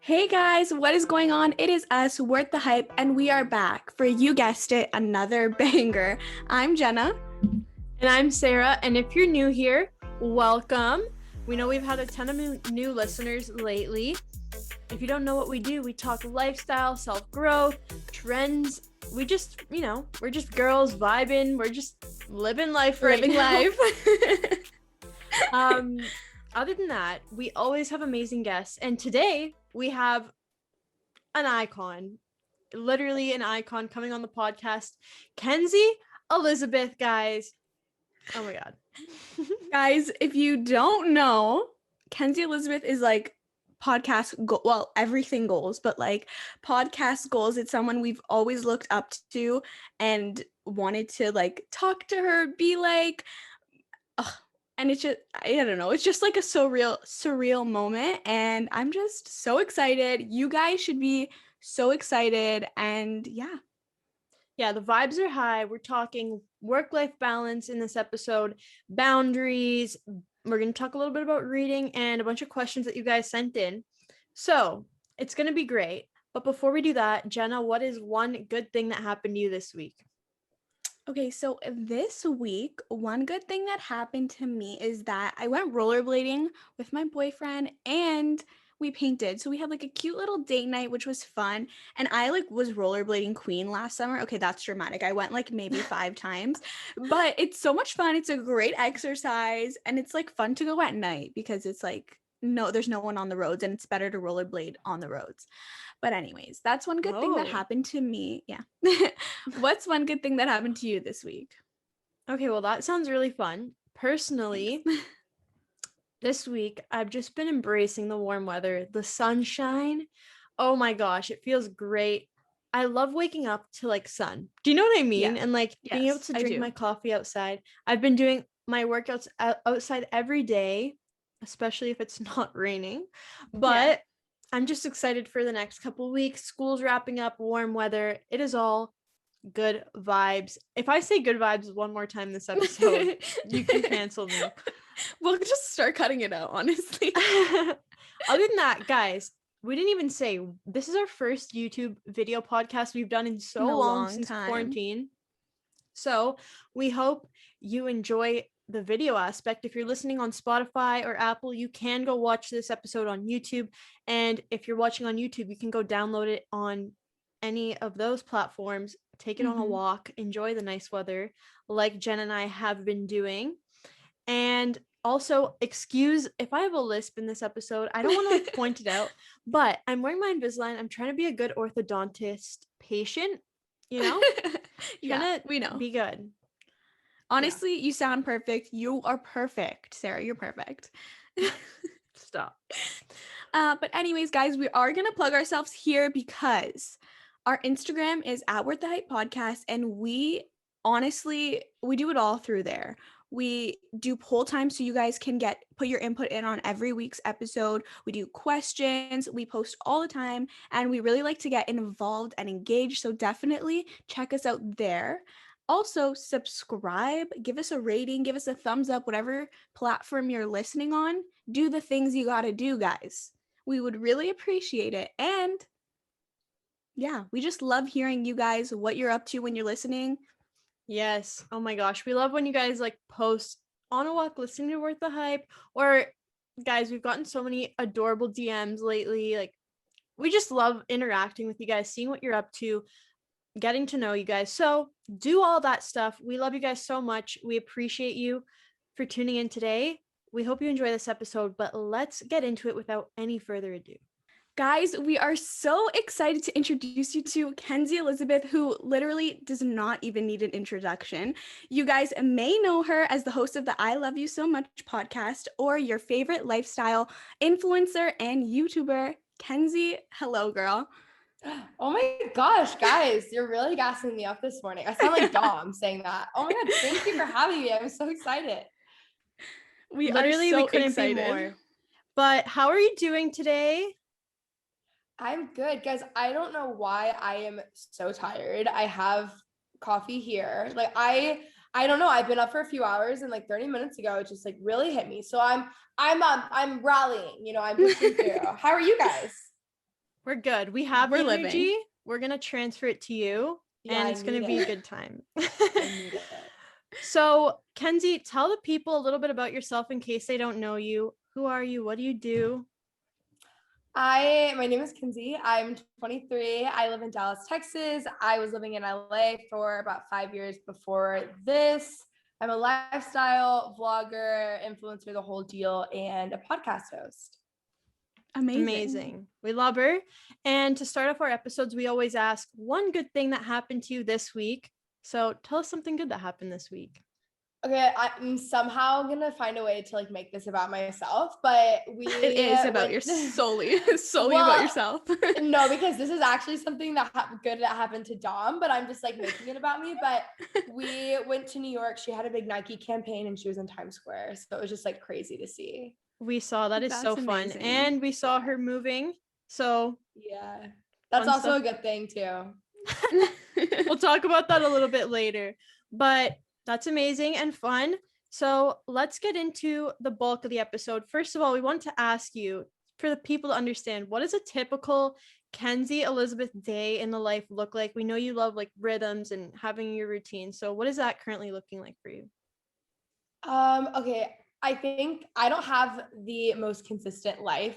Hey guys, what is going on? It is us, Worth the Hype, and we are back for, you guessed it, another banger. I'm Jenna. And I'm Sarah, and if you're new here, welcome. We know we've had a ton of new listeners lately. If you don't know what we do, we talk lifestyle, self-growth, trends. We're just girls vibing. We're just living life right now. Other than that, we always have amazing guests, and today we have an icon, literally an icon coming on the podcast, Kenzie Elizabeth, guys. Oh my god. Guys, if you don't know, Kenzie Elizabeth is like everything goals, but like podcast goals. It's someone we've always looked up to and wanted to like talk to her, be like, and it's just, I don't know, it's just like a surreal moment, and I'm just so excited. You guys should be so excited, and Yeah, the vibes are high. We're talking work-life balance in this episode, boundaries. We're going to talk a little bit about reading and a bunch of questions that you guys sent in. So it's going to be great. But before we do that, Jenna, what is one good thing that happened to you this week? Okay, so this week, one good thing that happened to me is that I went rollerblading with my boyfriend and we painted. So we had like a cute little date night, which was fun. And I like was rollerblading queen last summer. Okay, that's dramatic. I went like maybe 5 times, but it's so much fun. It's a great exercise and it's like fun to go at night because it's like there's no one on the roads and it's better to rollerblade on the roads. But anyways, that's one good thing that happened to me. Yeah. What's one good thing that happened to you this week? Okay, well, that sounds really fun. Personally, this week, I've just been embracing the warm weather, the sunshine. Oh my gosh, it feels great. I love waking up to like sun. Do you know what I mean? Yeah. And like being able to drink my coffee outside. I've been doing my workouts outside every day, especially if it's not raining. But I'm just excited for the next couple weeks. School's wrapping up, warm weather. It is all good vibes. If I say good vibes one more time this episode, you can cancel me. We'll just start cutting it out, honestly. Other than that, guys, we didn't even say this is our first YouTube video podcast we've done in so long since quarantine. So we hope you enjoy the video aspect. If you're listening on Spotify or Apple, you can go watch this episode on YouTube. And if you're watching on YouTube, you can go download it on any of those platforms, take it on a walk, enjoy the nice weather like Jen and I have been doing. And also, excuse if I have a lisp in this episode. I don't want to like point it out, but I'm wearing my Invisalign. I'm trying to be a good orthodontist patient, you know? Yeah, we know. Be good. Honestly, you sound perfect. You are perfect, Sarah. You're perfect. Stop. But anyways, guys, we are going to plug ourselves here because our Instagram is @WorthTheHype and we do it all through there. We do poll time so you guys can put your input in on every week's episode. We do questions, we post all the time, and we really like to get involved and engaged. So definitely check us out there. Also, subscribe, give us a rating, give us a thumbs up, whatever platform you're listening on. Do the things you gotta do, guys. We would really appreciate it. And yeah, we just love hearing you guys, what you're up to when you're listening. Yes. Oh my gosh. We love when you guys like post on a walk, listening to Worth the Hype. Or guys, we've gotten so many adorable DMs lately. Like, we just love interacting with you guys, seeing what you're up to, getting to know you guys. So do all that stuff. We love you guys so much. We appreciate you for tuning in today. We hope you enjoy this episode, but let's get into it without any further ado. Guys, we are so excited to introduce you to Kenzie Elizabeth, who literally does not even need an introduction. You guys may know her as the host of the I Love You So Much podcast or your favorite lifestyle influencer and YouTuber. Kenzie, hello, girl. Oh my gosh, guys, you're really gassing me up this morning. I sound like Dom saying that. Oh my god, thank you for having me. I'm so excited. We couldn't be more. But how are you doing today? I'm good, guys. I don't know why I am so tired. I have coffee here. Like I don't know. I've been up for a few hours and like 30 minutes ago it just like really hit me. So I'm rallying, I'm pushing through. How are you guys? We're good. We have the living. energy. We're gonna transfer it to you, and it's gonna be a good time. I need it. So, Kenzie, tell the people a little bit about yourself in case they don't know you. Who are you? What do you do? My name is Kenzie. I'm 23. I live in Dallas, Texas. I was living in LA for about 5 years before this. I'm a lifestyle vlogger, influencer, the whole deal, and a podcast host. Amazing. We love her. And to start off our episodes, we always ask one good thing that happened to you this week. So tell us something good that happened this week. Okay, I'm somehow gonna find a way to like make this about myself, but it is about your solely about yourself. No, because this is actually something that good that happened to Dom, but I'm just like making it about me. But we went to New York. She had a big Nike campaign, and she was in Times Square, so it was just like crazy to see. We saw that. Is so fun, and we saw her moving. So yeah, that's also a good thing too. We'll talk about that a little bit later, but that's amazing and fun. So let's get into the bulk of the episode. First of all, we want to ask you, for the people to understand, what does a typical Kenzie Elizabeth day in the life look like? We know you love like rhythms and having your routine. So what is that currently looking like for you? Okay, I think I don't have the most consistent life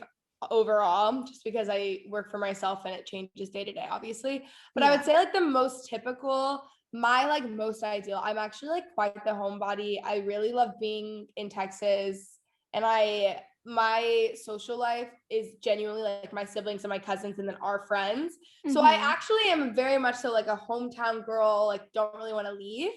overall, just because I work for myself and it changes day to day, obviously. But I would say like the most typical, my like most ideal, I'm actually like quite the homebody. I really love being in Texas, and my social life is genuinely like my siblings and my cousins and then our friends. So I actually am very much so like a hometown girl, like don't really want to leave.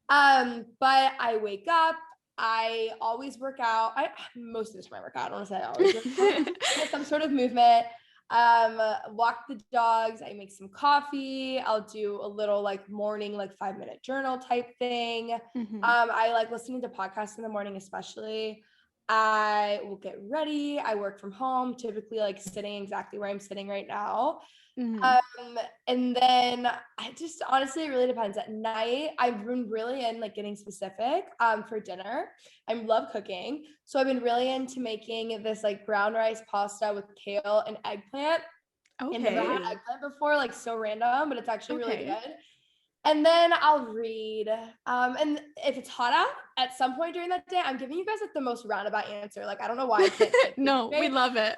But I wake up, I always work out. Most of the time I work out. I don't want to say I always work out. Get some sort of movement. Walk the dogs. I make some coffee. I'll do a little like morning, like 5-minute journal type thing. I like listening to podcasts in the morning, especially. I will get ready. I work from home, typically like sitting exactly where I'm sitting right now. And then I just honestly, it really depends. At night, I've been really in like getting specific for dinner. I love cooking. So I've been really into making this like brown rice pasta with kale and eggplant. Okay. I've never had eggplant before, like so random, but it's actually really good. And then I'll read. And if it's hot out at some point during that day, I'm giving you guys like the most roundabout answer. Like, I don't know why I can't. No, we love it.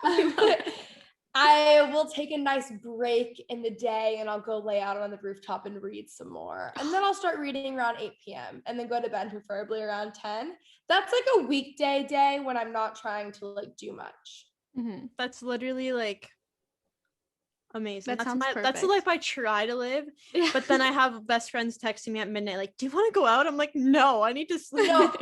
I will take a nice break in the day and I'll go lay out on the rooftop and read some more. And then I'll start reading around 8 p.m. and then go to bed preferably around 10. That's like a weekday day when I'm not trying to like do much. That's literally like amazing. That's the life I try to live. Yeah. But then I have best friends texting me at midnight like, do you want to go out? I'm like, no, I need to sleep. No.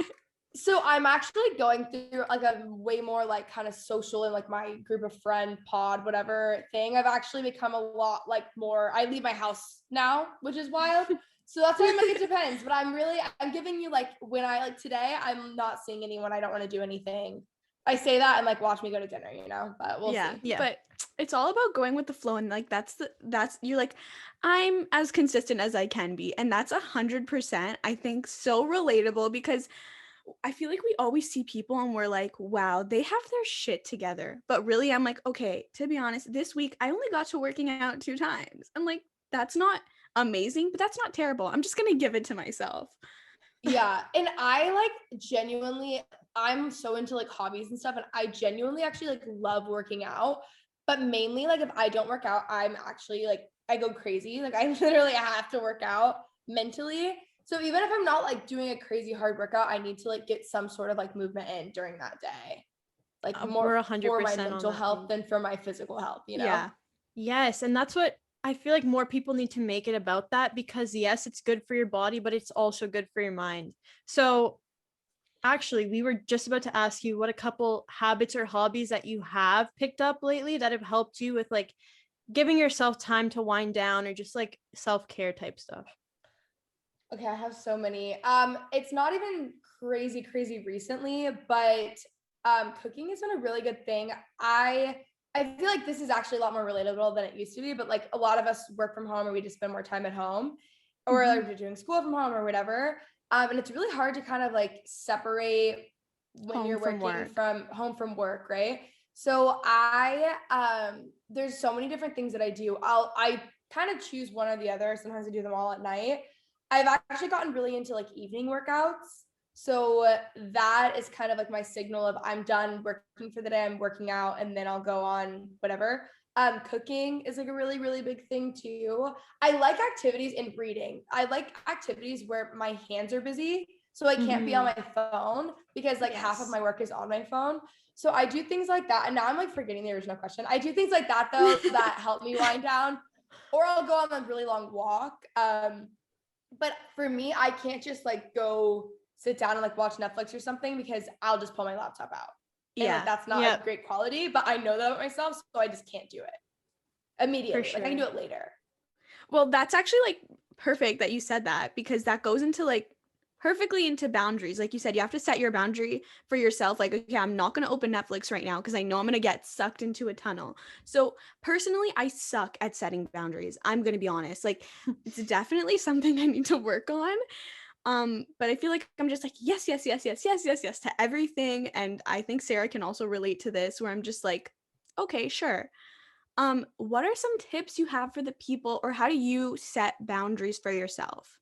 So I'm actually going through like a way more like kind of social and like my group of friend pod, whatever thing. I've actually become a lot like more, I leave my house now, which is wild. So that's why I'm like, it depends, but I'm giving you like when I like today, I'm not seeing anyone. I don't want to do anything. I say that and like watch me go to dinner, you know, but we'll see. Yeah. But it's all about going with the flow, and like that's you're like, I'm as consistent as I can be, and that's 100%, I think, so relatable, because I feel like we always see people and we're like, wow, they have their shit together. But really, I'm like, okay, to be honest, this week I only got to working out 2 times. I'm like, that's not amazing, but that's not terrible. I'm just gonna give it to myself. Yeah. And I like genuinely, I'm so into like hobbies and stuff, and I genuinely actually like love working out. But mainly like if I don't work out, I'm actually like, I go crazy. Like I literally have to work out mentally. So even if I'm not like doing a crazy hard workout, I need to like get some sort of like movement in during that day. Like more 100% for my mental health than for my physical health, you know? Yeah. Yes. And that's what I feel like more people need to make it about, that, because yes, it's good for your body, but it's also good for your mind. So actually, we were just about to ask you what a couple habits or hobbies that you have picked up lately that have helped you with like giving yourself time to wind down or just like self-care type stuff. Okay, I have so many. It's not even crazy recently, but cooking has been a really good thing. I feel like this is actually a lot more relatable than it used to be, but like a lot of us work from home or we just spend more time at home, or like we're doing school from home or whatever. And it's really hard to kind of like separate when you're working from home from work, right? So I there's so many different things that I do. I kind of choose one or the other. Sometimes I do them all at night. I've actually gotten really into like evening workouts. So that is kind of like my signal of I'm done working for the day, I'm working out, and then I'll go on whatever. Cooking is like a really, really big thing too. I like activities and reading. I like activities where my hands are busy. So I can't be on my phone because like half of my work is on my phone. So I do things like that. And now I'm like forgetting the original question. I do things like that though that help me wind down, or I'll go on a really long walk. But for me, I can't just like go sit down and like watch Netflix or something because I'll just pull my laptop out. And like that's not a great quality, but I know that about myself, so I just can't do it immediately. Like I can do it later. Well, that's actually like perfect that you said that, because that goes into like perfectly into boundaries. Like you said, you have to set your boundary for yourself. Like, okay, I'm not going to open Netflix right now because I know I'm going to get sucked into a tunnel. So personally, I suck at setting boundaries. I'm going to be honest. Like it's definitely something I need to work on. But I feel like I'm just like, yes to everything. And I think Sarah can also relate to this, where I'm just like, okay, sure. What are some tips you have for the people, or how do you set boundaries for yourself?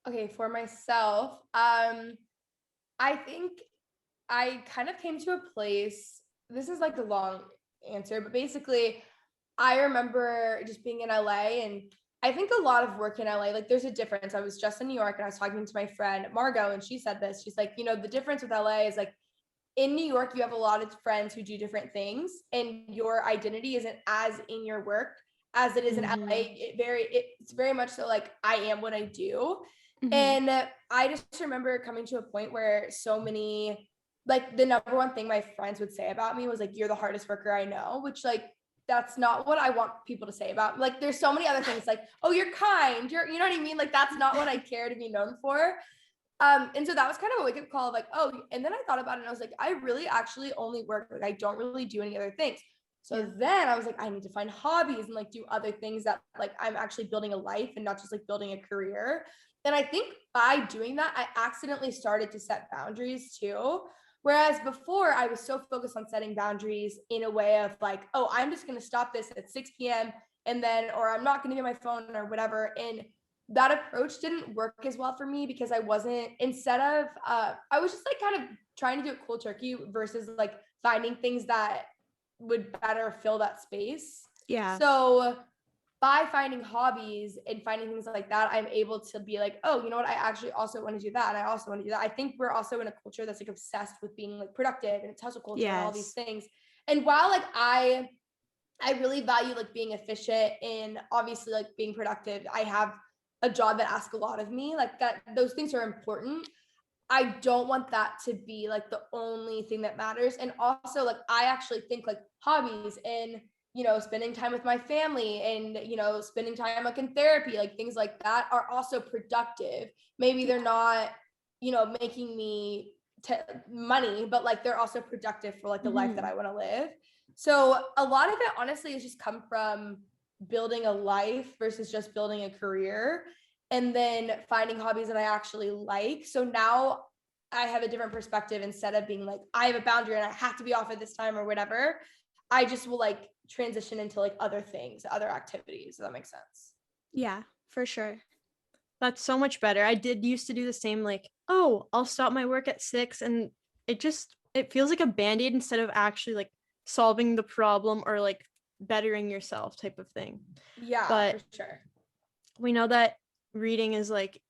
Okay, for myself, I think I kind of came to a place, this is like a long answer, but basically I remember just being in LA, and I think a lot of work in LA, like there's a difference. I was just in New York and I was talking to my friend Margot, and she said this. She's like, you know, the difference with LA is like in New York, you have a lot of friends who do different things, and your identity isn't as in your work as it is in LA. It's very much so like I am what I do. And I just remember coming to a point where so many, like the number one thing my friends would say about me was like, you're the hardest worker I know, which like, that's not what I want people to say about. Like, there's so many other things like, oh, you're kind, you know what I mean? Like, that's not what I care to be known for. And so that was kind of a wake up call of like, oh, and then I thought about it and I was like, I really actually only work, like I don't really do any other things. So then I was like, I need to find hobbies and like do other things that like I'm actually building a life and not just like building a career. And I think by doing that, I accidentally started to set boundaries too. Whereas before I was so focused on setting boundaries in a way of like, oh, I'm just going to stop this at 6 p.m. and then, or I'm not going to get my phone or whatever. And that approach didn't work as well for me because I wasn't, instead of, I was just like kind of trying to do it cold turkey versus like finding things that would better fill that space. Yeah. So by finding hobbies and finding things like that, I'm able to be like, oh, you know what? I actually also want to do that. And I also want to do that. I think we're also in a culture that's like obsessed with being like productive, and it's hustle culture and all these things. And while like I really value like being efficient and obviously like being productive, I have a job that asks a lot of me, like that, those things are important. I don't want that to be like the only thing that matters. And also like, I actually think like hobbies and, you know, spending time with my family and, you know, spending time like in therapy, like things like that are also productive. Maybe they're not, you know, making me money, but like they're also productive for like the life that I want to live. So a lot of it honestly has just come from building a life versus just building a career, and then finding hobbies that I actually like. So now I have a different perspective. Instead of being like, I have a boundary and I have to be off at this time or whatever, I just will like transition into like other things, other activities. Does that make sense? Yeah, for sure. That's so much better. I did used to do the same, like, oh, I'll stop my work at 6, and it feels like a band-aid instead of actually like solving the problem or like bettering yourself type of thing. Yeah, but for sure. We know that reading is like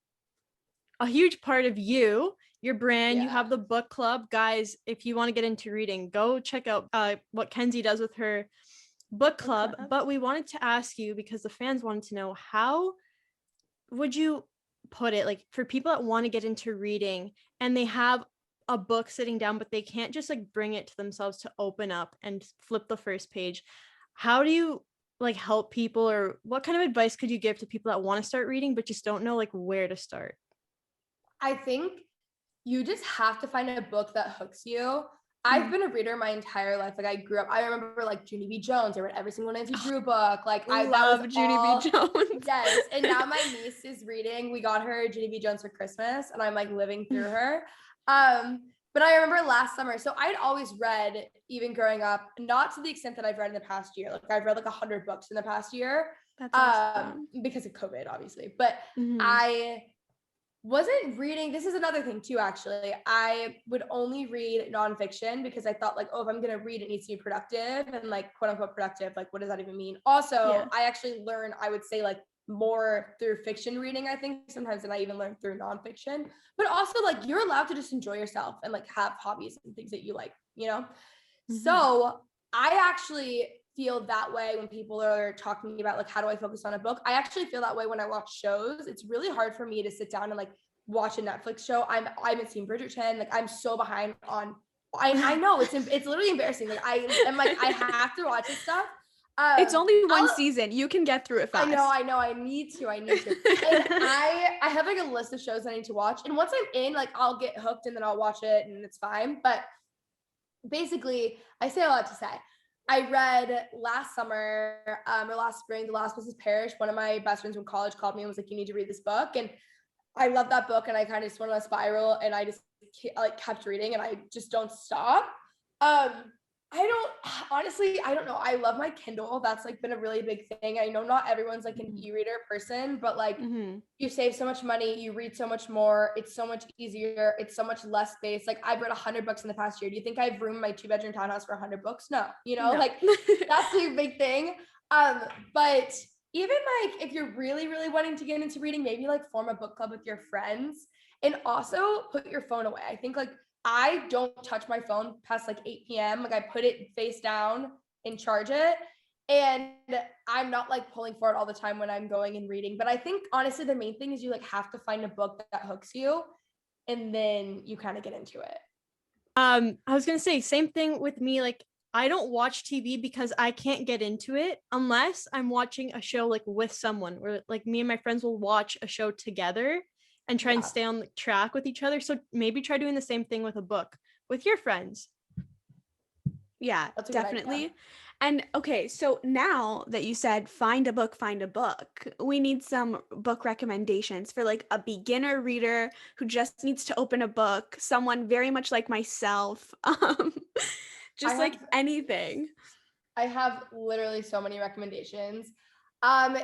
a huge part of your brand. You have the book club. Guys, if you want to get into reading, go check out what Kenzie does with her book club. But we wanted to ask you, because the fans wanted to know, how would you put it, like for people that want to get into reading and they have a book sitting down, but they can't just like bring it to themselves to open up and flip the first page, how do you like help people, or what kind of advice could you give to people that want to start reading but just don't know like where to start? I think you just have to find a book that hooks you. I've been a reader my entire life. Like I grew up, I remember like Junie B. Jones. I read every single Nancy Drew book. Like I love Junie B. Jones. Yes. And now my niece is reading. We got her Junie B. Jones for Christmas, and I'm like living through her. But I remember last summer, so I'd always read, even growing up, not to the extent that I've read in the past year. Like I've read like 100 books in the past year. That's awesome. Because of COVID, obviously. But Mhm. I wasn't reading. This is another thing too, actually. I would only read nonfiction because I thought like, oh, if I'm going to read, it needs to be productive and like quote unquote productive. Like, what does that even mean? Also, I actually learn, I would say like more through fiction reading, I think sometimes than I even learn through nonfiction, but also like you're allowed to just enjoy yourself and like have hobbies and things that you like, you know? Mhm. So I actually feel that way when people are talking about like, how do I focus on a book? I actually feel that way when I watch shows. It's really hard for me to sit down and like watch a Netflix show. I haven't seen Bridgerton. Like I'm so behind on, I know it's literally embarrassing. Like I am like, I have to watch this stuff. It's only one season. You can get through it fast. I know. I need to. And I have like a list of shows I need to watch. And once I'm in, like I'll get hooked and then I'll watch it and it's fine. But basically, I say a lot to say. I read last summer or last spring, The Last Mrs. Parrish. One of my best friends from college called me and was like, you need to read this book. And I love that book. And I kind of just went on a spiral and I just like kept reading and I just don't stop. I don't know. I love my Kindle. That's like been a really big thing. I know not everyone's like an e-reader person, but like you save so much money, you read so much more. It's so much easier. It's so much less space. Like I've read 100 books in the past year. Do you think I've roomed my 2-bedroom townhouse for 100 books? No, no. Like that's a big thing. But even like if you're really, really wanting to get into reading, maybe like form a book club with your friends and also put your phone away. I think like I don't touch my phone past like 8 p.m. Like I put it face down and charge it. And I'm not like pulling for it all the time when I'm going and reading. But I think honestly, the main thing is you like have to find a book that hooks you and then you kind of get into it. I was going to say same thing with me. Like I don't watch TV because I can't get into it unless I'm watching a show like with someone where like me and my friends will watch a show together and try and stay on track with each other. So maybe try doing the same thing with a book with your friends. Yeah, definitely. And okay, so now that you said find a book, we need some book recommendations for like a beginner reader who just needs to open a book, someone very much like myself, just like anything. I have literally so many recommendations.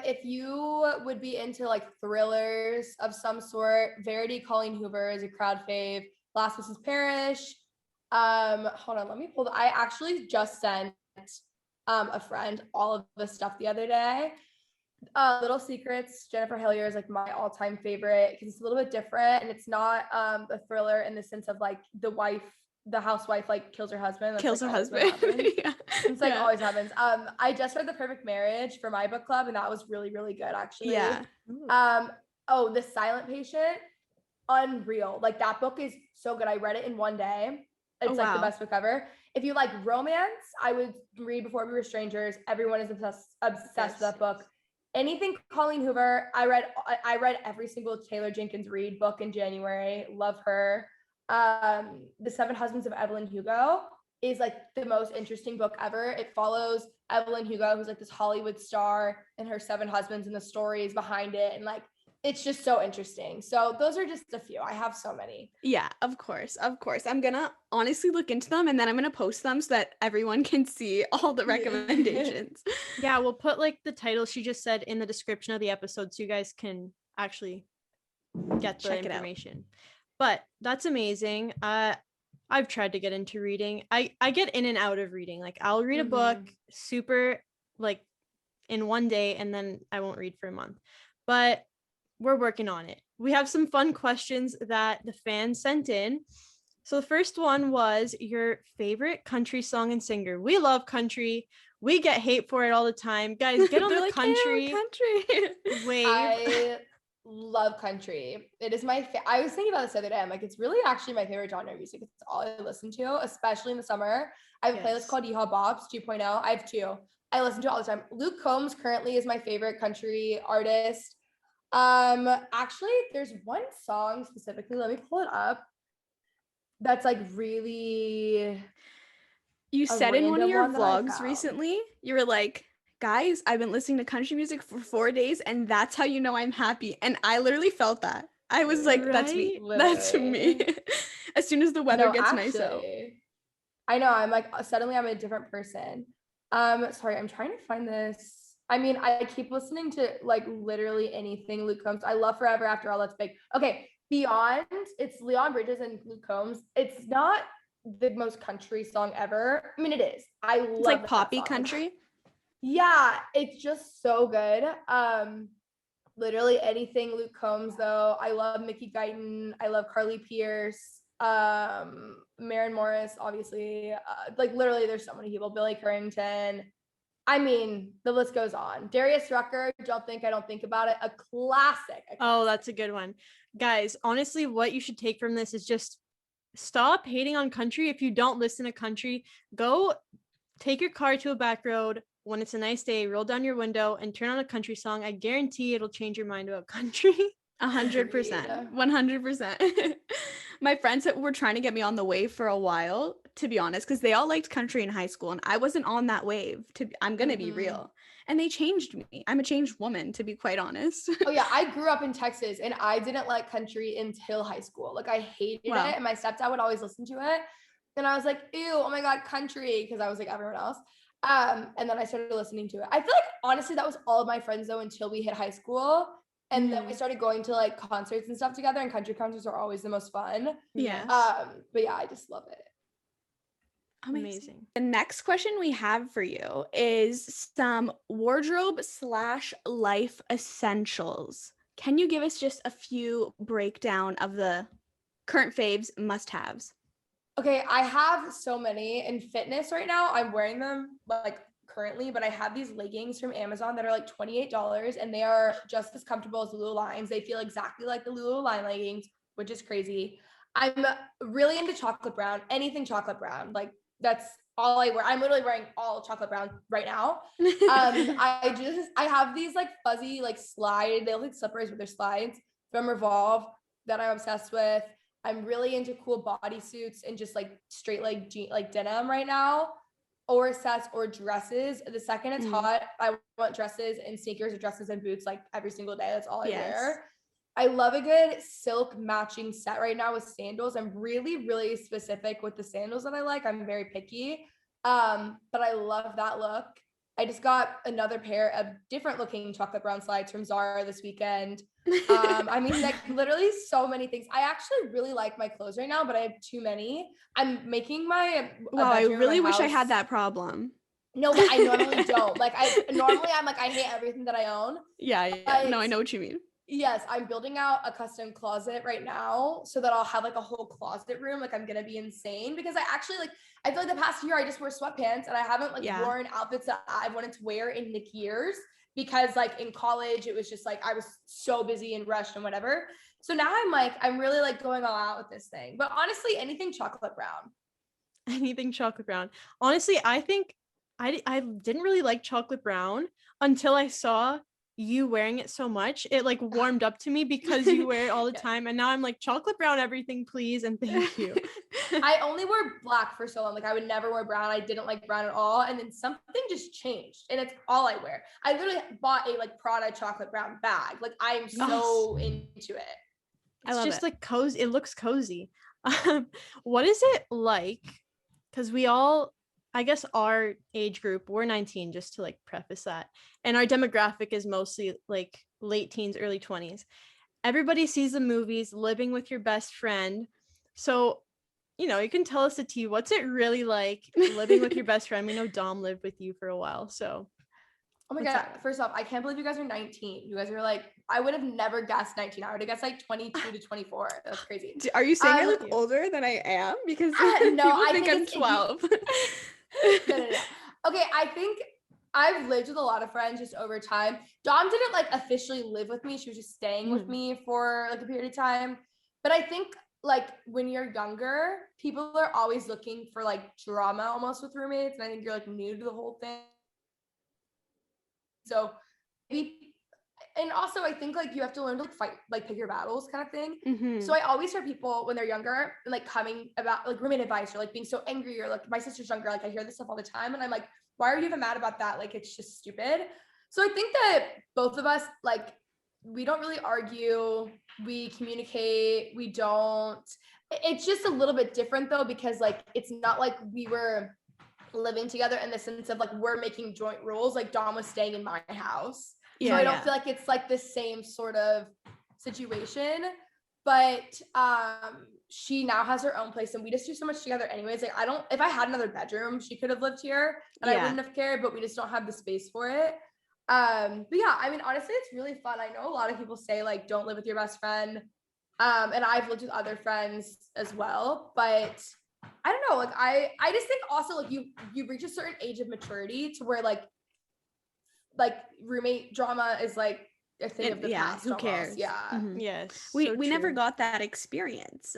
If you would be into like thrillers of some sort, Verity, Colleen, Hoover is a crowd fave. Last Mrs. Parrish. Hold on, let me pull. I actually just sent a friend all of this stuff the other day. Little Secrets, Jennifer Hillier is like my all-time favorite because it's a little bit different and it's not a thriller in the sense of like the housewife like kills her husband. That's, kills like, her husband. Yeah. It's like always happens. I just read The Perfect Marriage for my book club and that was really, really good actually. Yeah. The Silent Patient, unreal. Like that book is so good. I read it in one day. It's like the best book ever. If you like romance, I would read Before We Were Strangers. Everyone is obsessed with that book. Anything Colleen Hoover. I read every single Taylor Jenkins Reid book in January. Love her. The Seven Husbands of Evelyn Hugo is like the most interesting book ever. It follows Evelyn Hugo, who's like this Hollywood star, and her 7 husbands and the stories behind it. And like, it's just so interesting. So those are just a few. I have so many. Yeah, of course. I'm gonna honestly look into them and then I'm gonna post them so that everyone can see all the recommendations. Yeah, we'll put like the title she just said in the description of the episode so you guys can actually get the information. But that's amazing. I've tried to get into reading. I get in and out of reading. Like I'll read a book super like in one day and then I won't read for a month. But we're working on it. We have some fun questions that the fans sent in. So the first one was your favorite country song and singer. We love country. We get hate for it all the time. Guys, get on the like, country wave. I love country. It is my I was thinking about this the other day. I'm like, it's really actually my favorite genre of music. It's all I listen to, especially in the summer. I have a playlist called Yeehaw Bops 2.0. I have 2. I listen to it all the time. Luke Combs currently is my favorite country artist. Actually, there's one song specifically, let me pull it up, that's like really you said in one of your vlogs recently, you were like, guys, I've been listening to country music for 4 days and that's how you know I'm happy. And I literally felt that. I was like, that's me. Literally. That's me. as soon as the weather gets nice out. I know, I'm like, suddenly I'm a different person. Sorry, I'm trying to find this. I mean, I keep listening to like literally anything Luke Combs. I love Forever After All. That's big. Okay, Beyond. It's Leon Bridges and Luke Combs. It's not the most country song ever. I mean, it is. I love it's like poppy country. Yeah, it's just so good. Literally anything Luke Combs though. I love Mickey Guyton. I love Carly Pierce. Maren Morris, obviously. Like literally, there's so many people. Billy Currington. I mean, the list goes on. Darius Rucker, Don't Think I Don't Think About It, a classic. Oh, that's a good one. Guys, honestly, what you should take from this is just stop hating on country. If you don't listen to country, go take your car to a back road when it's a nice day, roll down your window and turn on a country song. I guarantee it'll change your mind about country. 100%. 100%. My friends that were trying to get me on the wave for a while, to be honest, because they all liked country in high school and I wasn't on that wave. I'm gonna be real. And they changed me. I'm a changed woman, to be quite honest. Oh yeah, I grew up in Texas and I didn't like country until high school. Like I hated it, and my stepdad would always listen to it. And I was like, ew, oh my God, country, because I was like everyone else. And then I started listening to it. I feel like honestly that was all of my friends though until we hit high school. And then we started going to like concerts and stuff together, and country concerts are always the most fun. Yes. But yeah, I just love it. Amazing. The next question we have for you is some wardrobe/life essentials. Can you give us just a few breakdown of the current faves, must-haves? Okay, I have so many in fitness right now. I'm wearing them like currently, but I have these leggings from Amazon that are like $28 and they are just as comfortable as the Lululemons. They feel exactly like the Lululemon leggings, which is crazy. I'm really into chocolate brown, anything chocolate brown. Like that's all I wear. I'm literally wearing all chocolate brown right now. I have these like fuzzy like slide, they look like slippers with their slides from Revolve that I'm obsessed with. I'm really into cool bodysuits and just like straight leg like denim right now, or sets or dresses. The second it's hot, I want dresses and sneakers or dresses and boots like every single day. That's all I wear. I love a good silk matching set right now with sandals. I'm really, really specific with the sandals that I like. I'm very picky. But I love that look. I just got another pair of different looking chocolate brown slides from Zara this weekend. I mean, like literally so many things. I actually really like my clothes right now, but I have too many. I'm making my I really wish I had that problem. No, but I normally don't. Like I'm like, I hate everything that I own. Yeah. No, I know what you mean. Yes, I'm building out a custom closet right now so that I'll have like a whole closet room. Like I'm gonna be insane because I actually like, I feel like the past year I just wear sweatpants and I haven't like worn outfits that I've wanted to wear in like years, because like in college it was just like I was so busy and rushed and whatever. So now I'm really like going all out with this thing. But honestly, anything chocolate brown. Anything chocolate brown. Honestly, I think I didn't really like chocolate brown until I saw you wearing it so much. It like warmed up to me because you wear it all the time, and now I'm like, chocolate brown everything please and thank you. I only wore black for so long. Like I would never wear brown. I didn't like brown at all, and then something just changed and it's all I wear. I literally bought a like Prada chocolate brown bag. Like I'm so into it. It's just like cozy. It looks cozy. What is it like, because we all, I guess our age group, we're 19, just to like preface that. And our demographic is mostly like late teens, early 20s. Everybody sees the movies, living with your best friend. So, you know, you can tell us the tea. What's it really like living with your best friend? We know Dom lived with you for a while. So. Oh my God. First off, I can't believe you guys are 19. You guys are like, I would have never guessed 19. I would have guessed like 22 to 24. That's crazy. Are you saying I look older than I am? Because no, I think I'm 12. No. Okay, I think I've lived with a lot of friends just over time. Dom didn't like officially live with me. She was just staying with me for like a period of time. But I think like when you're younger, people are always looking for like drama almost with roommates. And I think you're like new to the whole thing. So maybe, and also I think like you have to learn to like fight, like pick your battles kind of thing. So I always hear people when they're younger, like coming about like roommate advice or like being so angry, or like my sister's younger, like I hear this stuff all the time and I'm like, why are you even mad about that? Like it's just stupid. So I think that both of us, like we don't really argue, we communicate, we don't, It's just a little bit different though, because like it's not like we were living together in the sense of like we're making joint rules. Like Dom was staying in my house, so I don't feel like it's like the same sort of situation. But she now has her own place, and we just do so much together anyways. Like if I had another bedroom, she could have lived here and I wouldn't have cared, but we just don't have the space for it. But yeah, I mean, honestly, it's really fun. I know a lot of people say like don't live with your best friend, and I've lived with other friends as well, but I don't know, like I just think also like you reach a certain age of maturity to where like roommate drama is like a thing of the past. Who almost. cares? Yeah. Yes. We never got that experience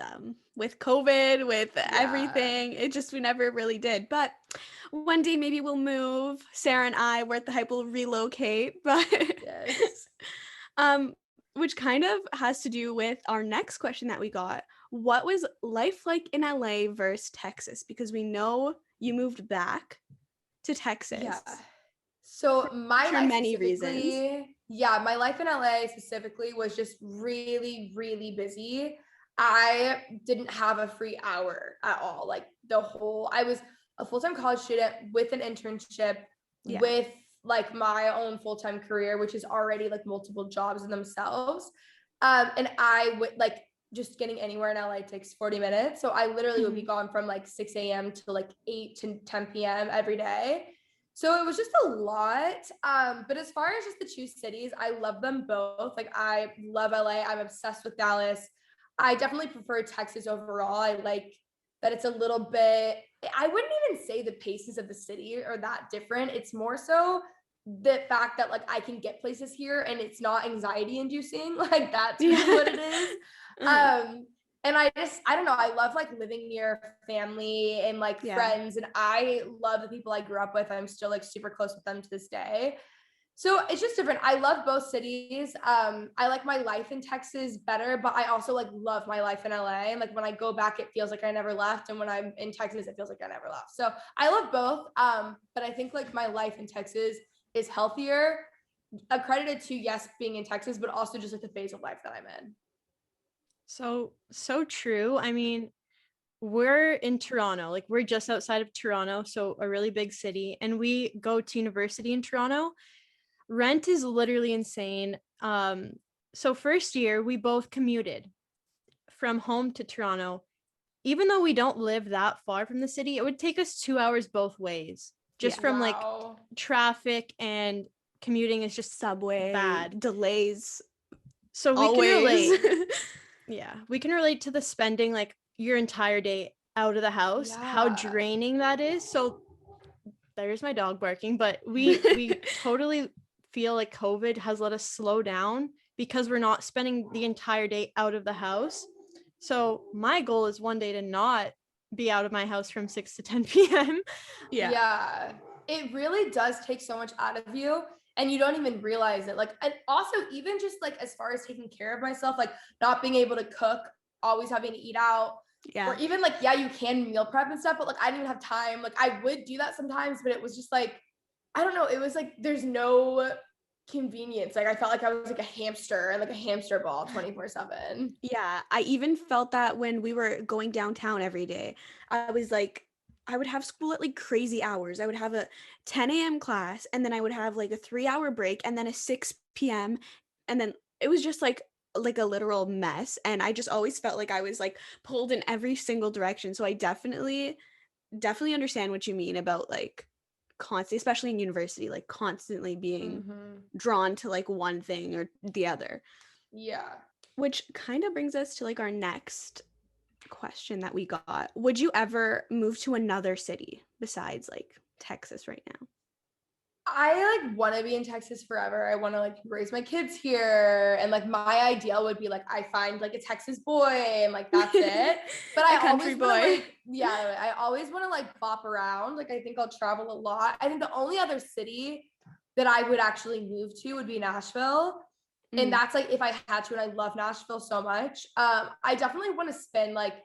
with COVID, with everything. We never really did. But one day maybe we'll move. Sarah and I, we're at the Hype, will relocate. But Yes. which kind of has to do with our next question that we got. What was life like in LA versus Texas? Because we know you moved back to Texas. Yeah. So my for life many reasons. Yeah, my life in LA specifically was just really, really busy. I didn't have a free hour at all. Like I was a full-time college student with an internship, with like my own full-time career, which is already like multiple jobs in themselves. And I would like just getting anywhere in LA takes 40 minutes. So I literally would be gone from like 6 a.m. to like 8 to 10 p.m. every day. So it was just a lot. But as far as just the two cities, I love them both. Like I love LA. I'm obsessed with Dallas. I definitely prefer Texas overall. I like that it's a little bit, I wouldn't even say the paces of the city are that different. It's more so the fact that like I can get places here and it's not anxiety inducing. Like that's really what it is. And I don't know, I love like living near family and like friends, and I love the people I grew up with. I'm still like super close with them to this day. So it's just different. I love both cities. I like my life in Texas better, but I also like love my life in LA. And like when I go back, it feels like I never left. And when I'm in Texas, it feels like I never left. So I love both. But I think like my life in Texas is healthier, accredited to, yes, being in Texas, but also just like the phase of life that I'm in. So true. I mean, we're in Toronto, like we're just outside of Toronto, so a really big city, and we go to university in Toronto. Rent is literally insane. So first year we both commuted from home to Toronto. Even though we don't live that far from the city, it would take us 2 hours both ways, just from like traffic, and commuting is just subway bad, delays. So we can relate. Yeah, we can relate to the spending like your entire day out of the house, how draining that is. So there's my dog barking, but we totally feel like COVID has let us slow down because we're not spending the entire day out of the house. So my goal is one day to not be out of my house from 6 to 10 p.m. Yeah. It really does take so much out of you, and you don't even realize it. Like, and also even just like as far as taking care of myself, like not being able to cook, always having to eat out. Or even like, you can meal prep and stuff, but like I didn't even have time. Like I would do that sometimes, but it was just like, I don't know. It was like there's no convenience. Like I felt like I was like a hamster and like a hamster ball 24/7. Yeah, I even felt that when we were going downtown every day. I was like, I would have school at like crazy hours. I would have a 10 a.m. class, and then I would have like a 3-hour break, and then a 6 p.m. And then it was just like a literal mess. And I just always felt like I was like pulled in every single direction. So I definitely understand what you mean about like constantly, especially in university, like constantly being drawn to like one thing or the other. Yeah. Which kind of brings us to like our next question that we got. Would you ever move to another city besides like Texas right now? I like want to be in Texas forever. I want to like raise my kids here, and like my ideal would be like I find like a Texas boy and like that's it. But I always want to I always want to like bop around. Like I think I'll travel a lot. I think the only other city that I would actually move to would be Nashville. And that's like if I had to, and I love Nashville so much. I definitely want to spend like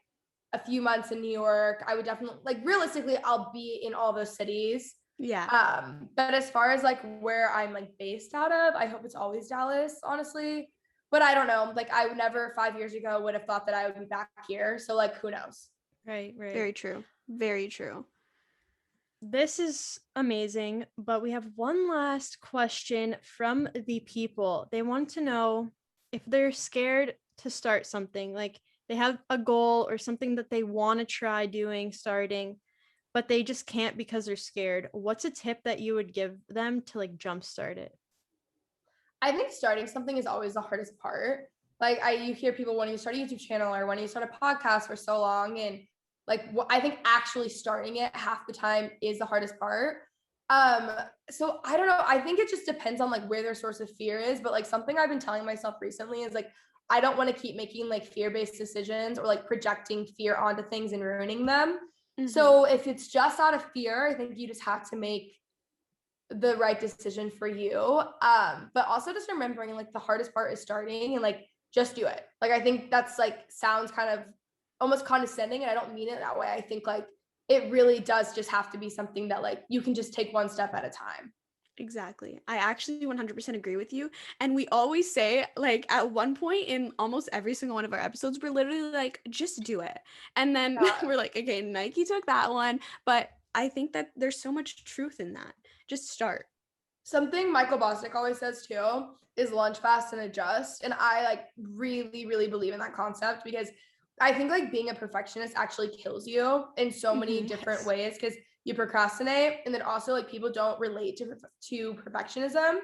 a few months in New York. I would definitely like realistically I'll be in all those cities. But as far as like where I'm like based out of, I hope it's always Dallas, honestly. but I don't know. Like I would never 5 years ago would have thought that I would be back here. So like, who knows? Right. Very true. Very true. This is amazing, but we have one last question from the people. They want to know if they're scared to start something, like they have a goal or something that they want to try starting, but they just can't because they're scared. What's a tip that you would give them to like jumpstart it? I think starting something is always the hardest part. Like you hear people when you start a YouTube channel or when you start a podcast for so long, and like I think actually starting it half the time is the hardest part. So I don't know. I think it just depends on like where their source of fear is. But like something I've been telling myself recently is like I don't want to keep making like fear-based decisions or like projecting fear onto things and ruining them. So if it's just out of fear, I think you just have to make the right decision for you. But also just remembering like the hardest part is starting and like just do it. Like I think that's like sounds kind of almost condescending, and I don't mean it that way. I think like it really does just have to be something that like you can just take one step at a time. Exactly. I actually 100% agree with you. And we always say, like, at one point in almost every single one of our episodes, we're literally like, just do it. And then we're like, okay, Nike took that one. But I think that there's so much truth in that. Just start. Something Michael Bostic always says too is lunch fast and adjust. And I like really, really believe in that concept because I think like being a perfectionist actually kills you in so many different ways because you procrastinate, and then also like people don't relate to perfectionism.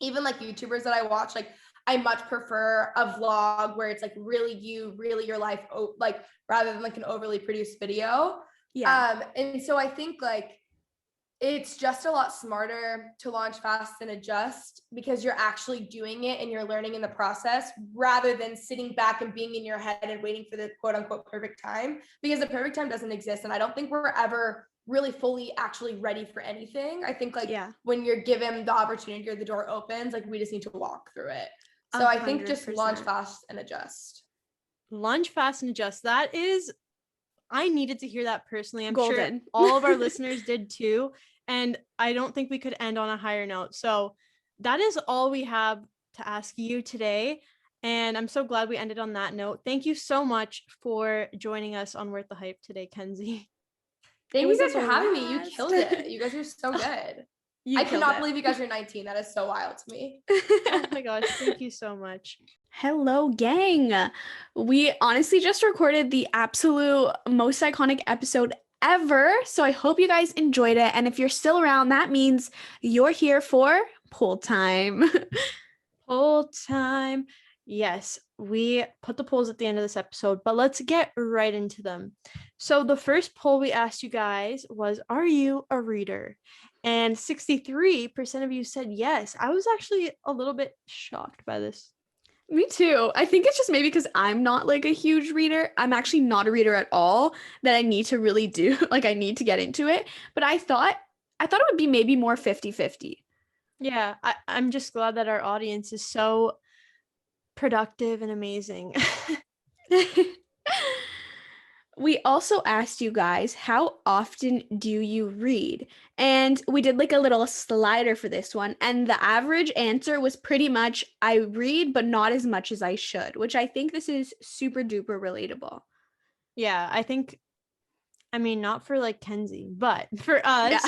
Even like YouTubers that I watch, like I much prefer a vlog where it's like really you, really your life, like rather than like an overly produced video. Yeah. And so I think like it's just a lot smarter to launch fast and adjust because you're actually doing it and you're learning in the process rather than sitting back and being in your head and waiting for the quote unquote perfect time, because the perfect time doesn't exist. And I don't think we're ever really fully actually ready for anything. I think like when you're given the opportunity or the door opens, like we just need to walk through it. So 100%. I think just launch fast and adjust. Launch fast and adjust. That is, I needed to hear that personally. I'm golden. Sure all of our listeners did too. And I don't think we could end on a higher note. So that is all we have to ask you today. And I'm so glad we ended on that note. Thank you so much for joining us on Worth the Hype today, Kenzie. Thank you guys for having me. You killed it. You guys are so good. I cannot believe you guys are 19. That is so wild to me. Oh my gosh. Thank you so much. Hello, gang. We honestly just recorded the absolute most iconic episode ever. So I hope you guys enjoyed it. And if you're still around, that means you're here for poll time. Poll time. Yes, we put the polls at the end of this episode, but let's get right into them. So the first poll we asked you guys was, are you a reader? And 63% of you said yes. I was actually a little bit shocked by this. Me too. I think it's just maybe because I'm not like a huge reader. I'm actually not a reader at all, that I need to really do. Like I need to get into it. But I thought it would be maybe more 50-50. Yeah, I'm just glad that our audience is so productive and amazing. We also asked you guys, how often do you read? And we did like a little slider for this one. And the average answer was pretty much, I read, but not as much as I should, which I think this is super duper relatable. Yeah, I think, I mean, not for like Kenzie, but for us,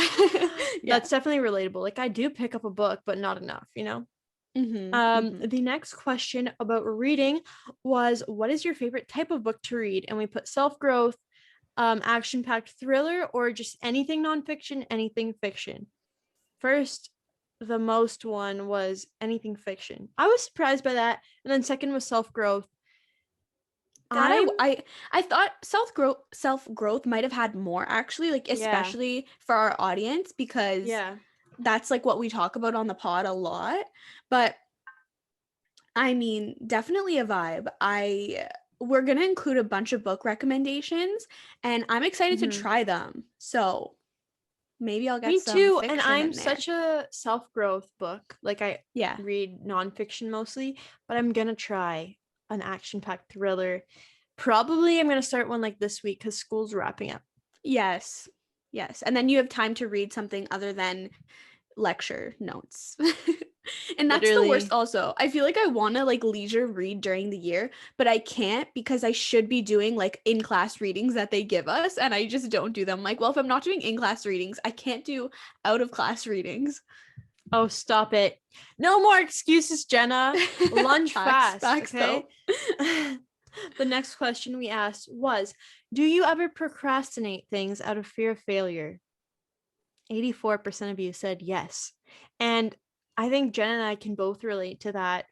that's definitely relatable. Like I do pick up a book, but not enough, you know? The next question about reading was, what is your favorite type of book to read? And we put self-growth, action-packed thriller, or just anything nonfiction, anything fiction. First, the most one was anything fiction. I was surprised by that. And then second was self-growth. I thought self-growth might have had more actually, like especially for our audience, because that's like what we talk about on the pod a lot. But I mean, definitely a vibe. We're going to include a bunch of book recommendations and I'm excited to try them. So maybe I'll get some too, fiction and I'm in there. such a self-growth book. Like I read nonfiction mostly, but I'm going to try an action-packed thriller. Probably I'm going to start one like this week because school's wrapping up. Yes. And then you have time to read something other than lecture notes. And that's Literally. the worst also. I feel like I want to like leisure read during the year, but I can't because I should be doing like in-class readings that they give us and I just don't do them. Like, well, if I'm not doing in-class readings, I can't do out-of-class readings. Oh, stop it. No more excuses, Jenna. Lunge fast, okay? The next question we asked was, do you ever procrastinate things out of fear of failure? 84% of you said yes. And I think Jen and I can both relate to that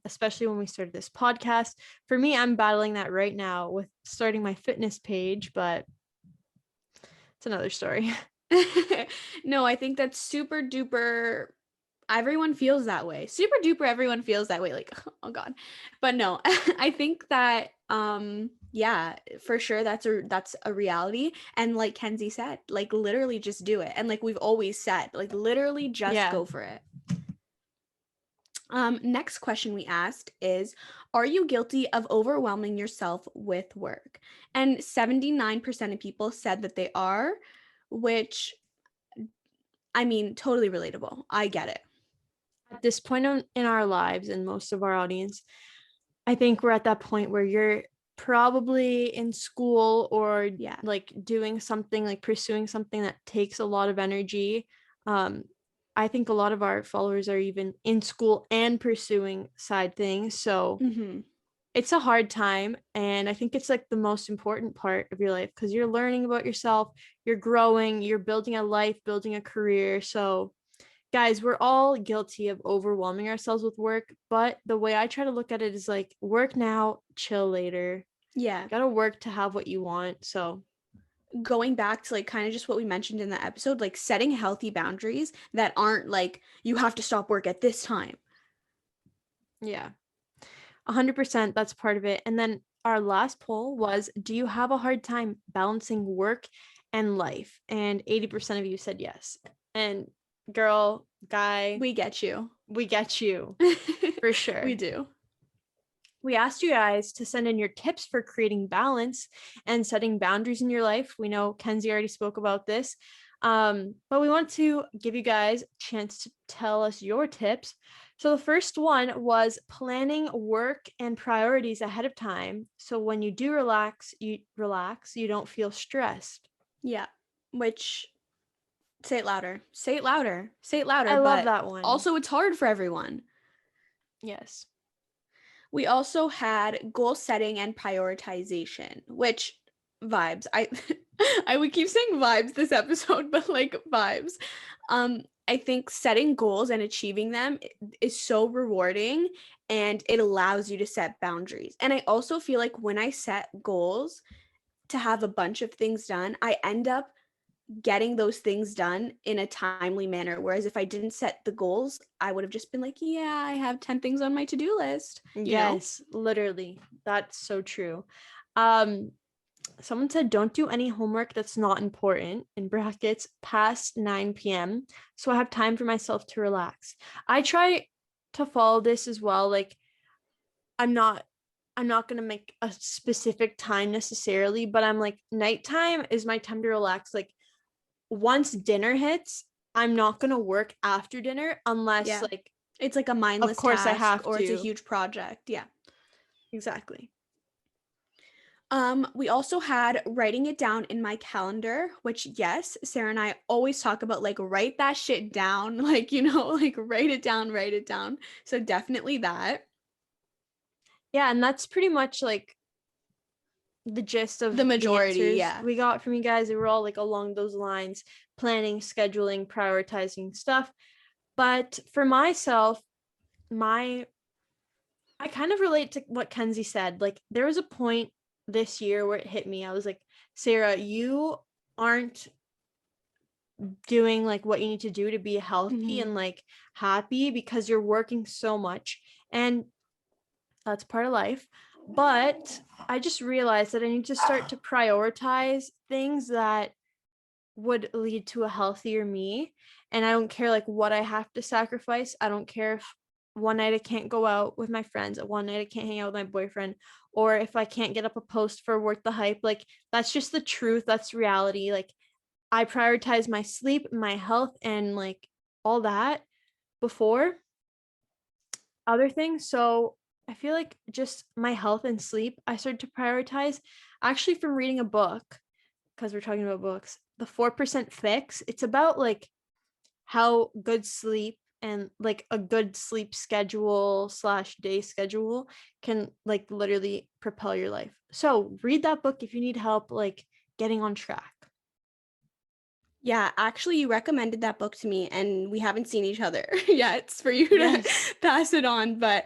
especially when we started this podcast. For me, I'm battling that right now with starting my fitness page, but it's another story. No, I think that's super duper. Everyone feels that way. Super duper everyone feels that way. Like, oh God. But no, I think that yeah, for sure that's a reality. And like Kenzie said, like literally just do it. And like we've always said, like literally just go for it. Next question we asked is, are you guilty of overwhelming yourself with work? And 79% of people said that they are, which I mean, totally relatable. I get it. At this point in our lives and most of our audience, I think we're at that point where you're probably in school or like doing something, like pursuing something that takes a lot of energy. I think a lot of our followers are even in school and pursuing side things. So it's a hard time. And I think it's like the most important part of your life because you're learning about yourself, you're growing, you're building a life, building a career. So guys, we're all guilty of overwhelming ourselves with work, but the way I try to look at it is like work now, chill later. Yeah. Gotta work to have what you want. So going back to like kind of just what we mentioned in the episode, like setting healthy boundaries that aren't like you have to stop work at this time. Yeah. 100%, that's part of it. And then our last poll was, do you have a hard time balancing work and life? And 80% of you said yes. And girl, guy, we get you. We get you. For sure. We do. We asked you guys to send in your tips for creating balance and setting boundaries in your life. We know Kenzie already spoke about this, but we want to give you guys a chance to tell us your tips. So the first one was planning work and priorities ahead of time. So when you do relax, you don't feel stressed. Yeah, which say it louder. Say it louder. Say it louder. I love that one. Also, it's hard for everyone. Yes. We also had goal setting and prioritization, which vibes. I would keep saying vibes this episode, but like vibes. I think setting goals and achieving them is so rewarding and it allows you to set boundaries. And I also feel like when I set goals to have a bunch of things done, I end up getting those things done in a timely manner. Whereas if I didn't set the goals, I would have just been like, yeah, I have 10 things on my to-do list. Yes, literally. That's so true. Someone said, don't do any homework that's not important, in brackets, past 9 p.m. So I have time for myself to relax. I try to follow this as well. Like, I'm not going to make a specific time necessarily, but I'm like, nighttime is my time to relax. Like, once dinner hits, I'm not going to work after dinner unless like it's like a mindless of course task I have or to. it's a huge project. Yeah. Exactly. We also had writing it down in my calendar, which yes, Sarah and I always talk about, like, write that shit down, like, you know, like write it down. So definitely that. Yeah, and that's pretty much like the gist of the majority we got from you guys. They were all like along those lines, planning, scheduling, prioritizing stuff. But for myself, I kind of relate to what Kenzie said. Like, there was a point this year where it hit me. I was like, Sarah, you aren't doing like what you need to do to be healthy and like happy because you're working so much, and that's part of life. But I just realized that I need to start to prioritize things that would lead to a healthier me. And I don't care like what I have to sacrifice. I don't care if one night I can't go out with my friends, one night I can't hang out with my boyfriend, or if I can't get up a post for Worth the Hype. Like, that's just the truth. That's reality. Like, I prioritize my sleep, my health, and like all that before. other thing, so I feel like just my health and sleep, I started to prioritize actually from reading a book, because we're talking about books, The 4% Fix. It's about like how good sleep and like a good sleep schedule / day schedule can like literally propel your life. So read that book if you need help like getting on track. Yeah, actually, you recommended that book to me, and we haven't seen each other yet for you to pass it on. But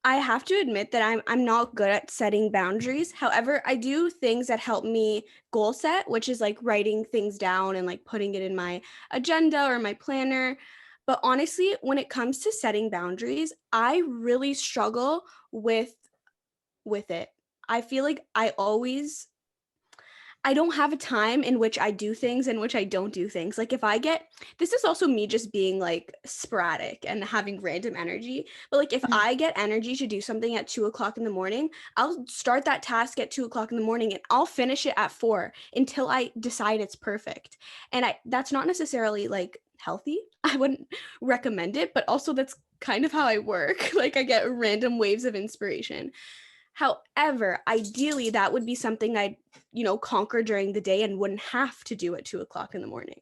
I have to admit that I'm not good at setting boundaries. However, I do things that help me goal set, which is like writing things down and like putting it in my agenda or my planner. But honestly, when it comes to setting boundaries, I really struggle with it. I feel like I don't have a time in which I do things and which I don't do things. Like if I get, this is also me just being like sporadic and having random energy. But like if I get energy to do something at 2:00 in the morning, I'll start that task at 2:00 in the morning and I'll finish it at 4 until I decide it's perfect. And that's not necessarily like healthy. I wouldn't recommend it, but also that's kind of how I work. Like I get random waves of inspiration. However, ideally, that would be something I'd, conquer during the day and wouldn't have to do at 2:00 in the morning.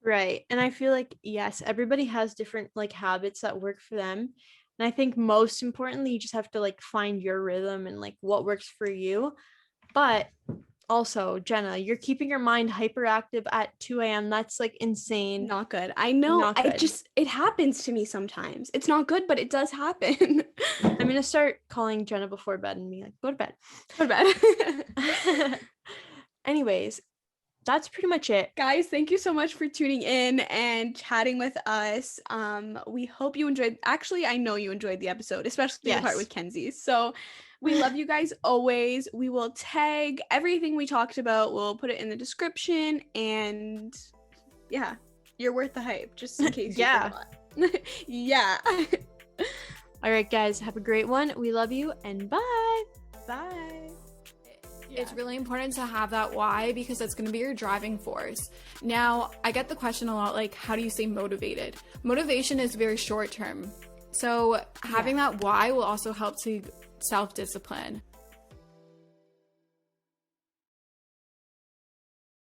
Right. And I feel like, yes, everybody has different like habits that work for them. And I think most importantly, you just have to like find your rhythm and like what works for you. But also, Jenna, you're keeping your mind hyperactive at 2 a.m. That's like insane. Not good. I know. It happens to me sometimes. It's not good, but it does happen. I'm going to start calling Jenna before bed and be like, go to bed. Go to bed. Anyways, that's pretty much it. Guys, thank you so much for tuning in and chatting with us. We hope you enjoyed. Actually, I know you enjoyed the episode, especially the part with Kenzie. So we love you guys always. We will tag everything we talked about. We'll put it in the description. And yeah, you're worth the hype, just in case you forgot. Yeah. All right, guys, have a great one. We love you and bye. Bye. It's really important to have that why, because that's going to be your driving force. Now, I get the question a lot, like, how do you stay motivated? Motivation is very short term. So having that why will also help to self-discipline.